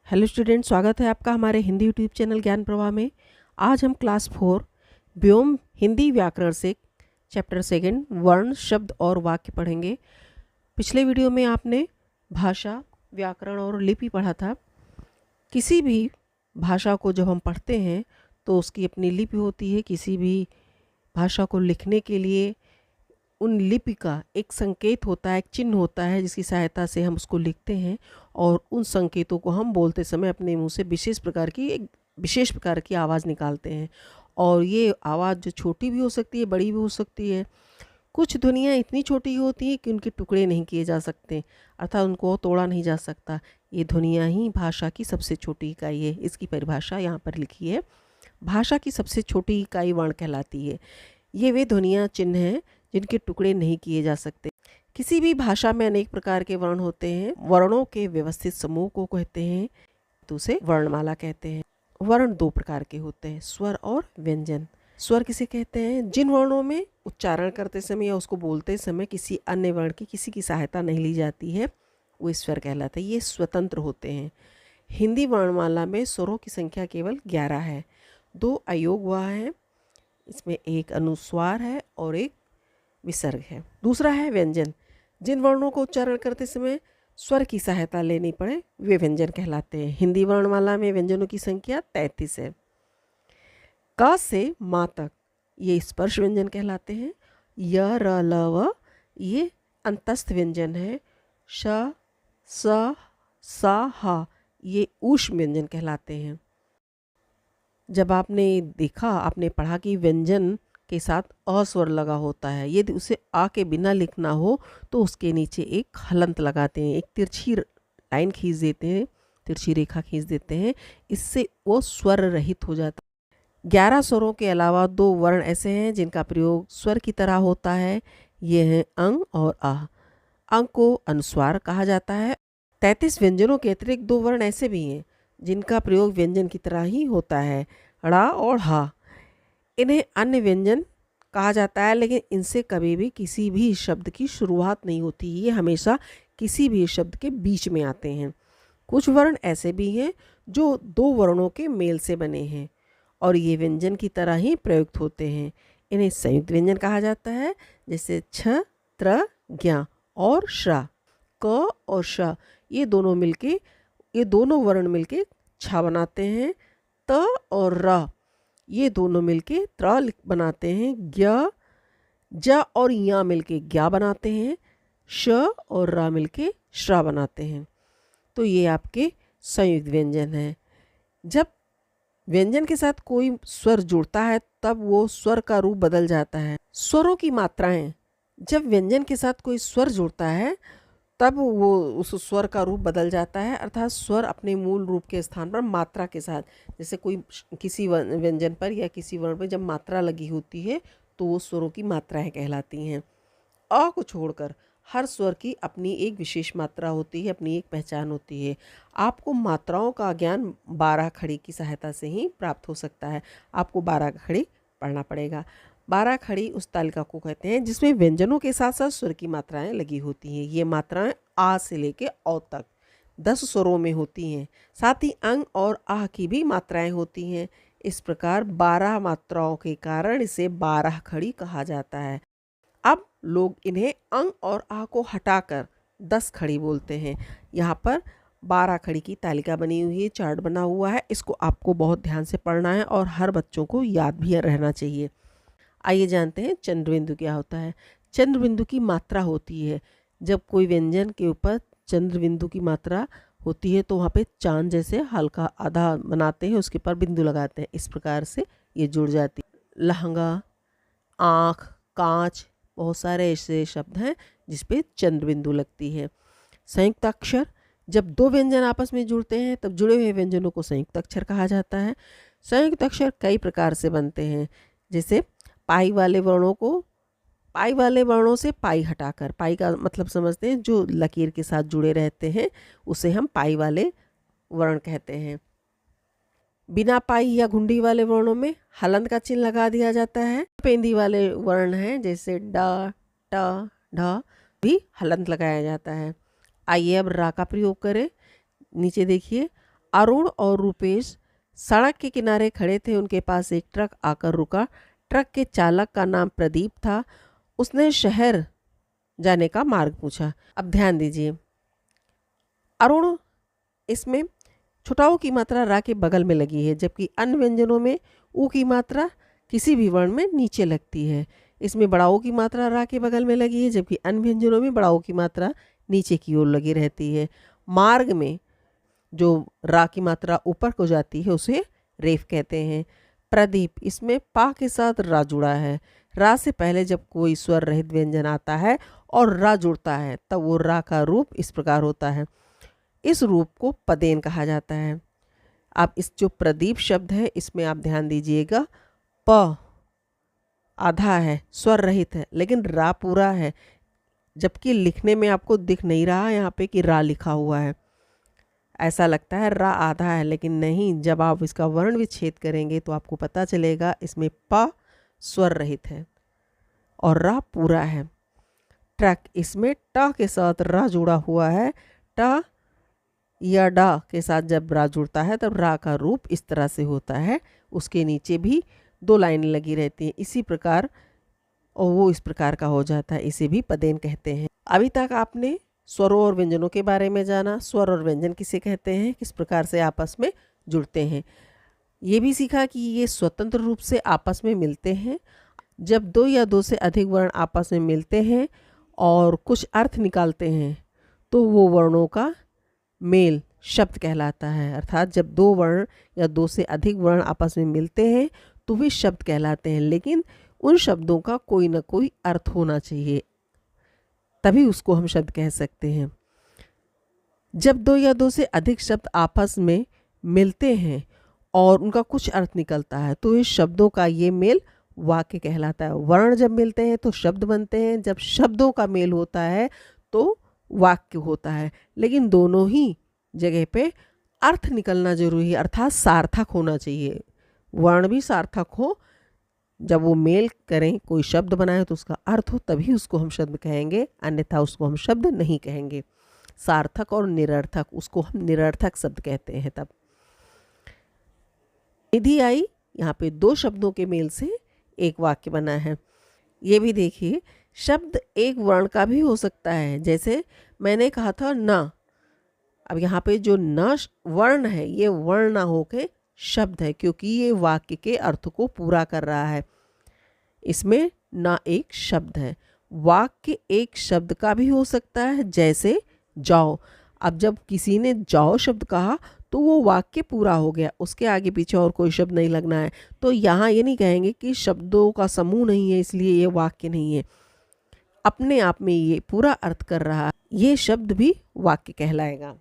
Hello student, स्वागत है आपका हमारे हिंदी यूट्यूब चैनल ज्ञान प्रवाह में। आज हम क्लास 4 व्योम हिंदी व्याकरण से चैप्टर 2 वर्ण, शब्द और वाक्य पढ़ेंगे। पिछले वीडियो में आपने भाषा, व्याकरण और लिपि पढ़ा था। किसी भी भाषा को जब हम पढ़ते हैं तो उसकी अपनी लिपि होती है। किसी भी भाषा को लिखने के लिए उन लिपि का एक संकेत होता है, एक चिन्ह होता है, जिसकी सहायता से हम उसको लिखते हैं और उन संकेतों को हम बोलते समय अपने मुंह से विशेष प्रकार की आवाज़ निकालते हैं। और ये आवाज़ जो छोटी भी हो सकती है, बड़ी भी हो सकती है। कुछ ध्वनियाँ इतनी छोटी होती हैं कि उनके टुकड़े नहीं किए जा सकते, अर्थात उनको तोड़ा नहीं जा सकता। ये ध्वनियाँ ही भाषा की सबसे छोटी इकाई है। इसकी परिभाषा यहाँ पर लिखी है। भाषा की सबसे छोटी इकाई वर्ण कहलाती है। ये वे ध्वनियाँ, चिन्ह हैं जिनके टुकड़े नहीं किए जा सकते। किसी भी भाषा में अनेक प्रकार के वर्ण होते हैं। वर्णों के व्यवस्थित समूह को कहते हैं, तो उसे वर्णमाला कहते हैं। वर्ण दो प्रकार के होते हैं, स्वर और व्यंजन। स्वर किसे कहते हैं? जिन वर्णों में उच्चारण करते समय या उसको बोलते समय किसी अन्य वर्ण की किसी की सहायता नहीं ली जाती है, वो स्वर कहलाते हैं। ये स्वतंत्र होते हैं। हिंदी वर्णमाला में स्वरों की संख्या केवल 11 है। 2 अयोग हुआ है, इसमें एक अनुस्वार है और एक विसर्ग है। दूसरा है व्यंजन। जिन वर्णों को उच्चारण करते समय स्वर की सहायता लेनी पड़े वे व्यंजन कहलाते हैं। हिंदी वर्णमाला में व्यंजनों की संख्या 33 है। क से मा तक ये स्पर्श व्यंजन कहलाते हैं। य, र, ल, व ये अंतस्थ व्यंजन है। श, स, सा, हा ये ऊष्म व्यंजन कहलाते हैं। जब आपने पढ़ा कि व्यंजन के साथ अ स्वर लगा होता है, यदि उसे आ के बिना लिखना हो तो उसके नीचे एक हलंत लगाते हैं, एक तिरछी लाइन खींच देते हैं, तिरछी रेखा खींच देते हैं। इससे वो स्वर रहित हो जाता है। 11 स्वरों के अलावा 2 वर्ण ऐसे हैं जिनका प्रयोग स्वर की तरह होता है। ये हैं अंग और आह। अंग को अनुस्वार कहा जाता है। 33 व्यंजनों के अतिरिक्त 2 वर्ण ऐसे भी हैं जिनका प्रयोग व्यंजन की तरह ही होता है, ड़ा और हा। इन्हें अन्य व्यंजन कहा जाता है, लेकिन इनसे कभी भी किसी भी शब्द की शुरुआत नहीं होती। ये हमेशा किसी भी शब्द के बीच में आते हैं। कुछ वर्ण ऐसे भी हैं जो 2 वर्णों के मेल से बने हैं और ये व्यंजन की तरह ही प्रयुक्त होते हैं। इन्हें संयुक्त व्यंजन कहा जाता है, जैसे छ, त्र, ज्ञ और श्रा। क और श ये दोनों वर्ण मिलके छ बनाते हैं। त और र ये दोनों मिलके त्र बनाते हैं। ज्ञ, ज और या मिलके ज्ञा बनाते हैं। श और रा मिलके श्रा बनाते हैं। तो ये आपके संयुक्त व्यंजन हैं। जब व्यंजन के साथ कोई स्वर जुड़ता है तब वो स्वर का रूप बदल जाता है। स्वरों की मात्राएं, जब व्यंजन के साथ कोई स्वर जुड़ता है तब वो उस स्वर का रूप बदल जाता है, अर्थात स्वर अपने मूल रूप के स्थान पर मात्रा के साथ, जैसे किसी व्यंजन पर या किसी वर्ण पर जब मात्रा लगी होती है तो वो स्वरों की मात्राएं कहलाती हैं। अ को छोड़कर हर स्वर की अपनी एक विशेष मात्रा होती है, अपनी एक पहचान होती है। आपको मात्राओं का ज्ञान 12 खड़ी की सहायता से ही प्राप्त हो सकता है। आपको 12 खड़ी पढ़ना पड़ेगा। 12 खड़ी उस तालिका को कहते हैं जिसमें व्यंजनों के साथ साथ स्वर की मात्राएं लगी होती हैं। ये मात्राएं आ से लेके औ तक 10 स्वरों में होती हैं। साथ ही अंग और आह की भी मात्राएं होती हैं। इस प्रकार 12 मात्राओं के कारण इसे 12 खड़ी कहा जाता है। अब लोग इन्हें अंग और आह को हटाकर 10 खड़ी बोलते हैं। यहाँ पर 12 खड़ी की तालिका बनी हुई है, चार्ट बना हुआ है। इसको आपको बहुत ध्यान से पढ़ना है और हर बच्चों को याद भी रहना चाहिए। आइए जानते हैं चंद्रबिंदु क्या होता है। चंद्रबिंदु की मात्रा होती है, जब कोई व्यंजन के ऊपर चंद्रबिंदु की मात्रा होती है तो वहाँ पे चांद जैसे हल्का आधा बनाते हैं, उसके ऊपर बिंदु लगाते हैं। इस प्रकार से ये जुड़ जाती है। लहंगा, आँख, कांच, बहुत सारे ऐसे शब्द हैं जिस पे चंद्रबिंदु लगती है। संयुक्त अक्षर, जब 2 व्यंजन आपस में जुड़ते हैं तब जुड़े हुए व्यंजनों को संयुक्त अक्षर कहा जाता है। संयुक्त अक्षर कई प्रकार से बनते हैं, जैसे पाई वाले वर्णों से पाई हटाकर, पाई का मतलब समझते हैं जो लकीर के साथ जुड़े रहते हैं उसे हम पाई वाले वर्ण कहते हैं। बिना पाई या घुंडी वाले वर्णों में हलंत का चिन्ह लगा दिया जाता है। पेंदी वाले वर्ण हैं जैसे ड, ट, ढ भी हलंत लगाया जाता है। आइए अब रा का प्रयोग करें। नीचे देखिए, अरुण और रूपेश सड़क के किनारे खड़े थे। उनके पास एक ट्रक आकर रुका। ट्रक के चालक का नाम प्रदीप था। उसने शहर जाने का मार्ग पूछा। अब ध्यान दीजिए, अरुण, इसमें छोटा ऊ की मात्रा रा के बगल में लगी है, जबकि अन्य व्यंजनों में ऊ की मात्रा किसी भी वर्ण में नीचे लगती है। इसमें बड़ा ऊ की मात्रा रा के बगल में लगी है, जबकि अन्य व्यंजनों में बड़ा ऊ की मात्रा नीचे की ओर लगी रहती है। मार्ग में जो रा की मात्रा ऊपर को जाती है उसे रेफ कहते हैं। प्रदीप, इसमें पा के साथ रा जुड़ा है। रा से पहले जब कोई स्वर रहित व्यंजन आता है और रा जुड़ता है तब वो रा का रूप इस प्रकार होता है। इस रूप को पदेन कहा जाता है। अब इस जो प्रदीप शब्द है इसमें आप ध्यान दीजिएगा, प आधा है, स्वर रहित है, लेकिन रा पूरा है, जबकि लिखने में आपको दिख नहीं रहा यहाँ पे कि रा लिखा हुआ है। ऐसा लगता है रा आधा है, लेकिन नहीं, जब आप इसका वर्ण विच्छेद करेंगे तो आपको पता चलेगा इसमें प स्वर रहित है और रा पूरा है। ट्रक, इसमें ट के साथ रा जुड़ा हुआ है। ट या डा के साथ जब रा जुड़ता है तब रा का रूप इस तरह से होता है। उसके नीचे भी 2 लाइनें लगी रहती हैं इसी प्रकार, और वो इस प्रकार का हो जाता है। इसे भी पदेन कहते हैं। अभी तक आपने स्वरों और व्यंजनों के बारे में जाना। स्वर और व्यंजन किसे कहते हैं, किस प्रकार से आपस में जुड़ते हैं। ये भी सीखा कि ये स्वतंत्र रूप से आपस में मिलते हैं। जब 2 या 2 से अधिक वर्ण आपस में मिलते हैं और कुछ अर्थ निकालते हैं तो वो वर्णों का मेल शब्द कहलाता है। अर्थात जब 2 वर्ण या 2 से अधिक वर्ण आपस में मिलते हैं तो वे शब्द कहलाते हैं, लेकिन उन शब्दों का कोई ना कोई अर्थ होना चाहिए, तभी उसको हम शब्द कह सकते हैं। जब 2 या 2 से अधिक शब्द आपस में मिलते हैं और उनका कुछ अर्थ निकलता है तो इस शब्दों का ये मेल वाक्य कहलाता है। वर्ण जब मिलते हैं तो शब्द बनते हैं, जब शब्दों का मेल होता है तो वाक्य होता है, लेकिन दोनों ही जगह पे अर्थ निकलना जरूरी है, अर्थात सार्थक होना चाहिए। वर्ण भी सार्थक हो, जब वो मेल करें, कोई शब्द बनाए तो उसका अर्थ हो, तभी उसको हम शब्द कहेंगे, अन्यथा उसको हम शब्द नहीं कहेंगे। सार्थक और निरर्थक, उसको हम निरर्थक शब्द कहते हैं। तब निधि आई, यहाँ पे 2 शब्दों के मेल से एक वाक्य बना है। ये भी देखिए, शब्द एक वर्ण का भी हो सकता है, जैसे मैंने कहा था ना। अब यहाँ पे जो न वर्ण है ये वर्ण ना होके शब्द है, क्योंकि ये वाक्य के अर्थ को पूरा कर रहा है। इसमें ना एक शब्द है। वाक्य एक शब्द का भी हो सकता है, जैसे जाओ। अब जब किसी ने जाओ शब्द कहा तो वो वाक्य पूरा हो गया, उसके आगे पीछे और कोई शब्द नहीं लगना है। तो यहाँ ये नहीं कहेंगे कि शब्दों का समूह नहीं है इसलिए ये वाक्य नहीं है। अपने आप में ये पूरा अर्थ कर रहा है, ये शब्द भी वाक्य कहलाएगा।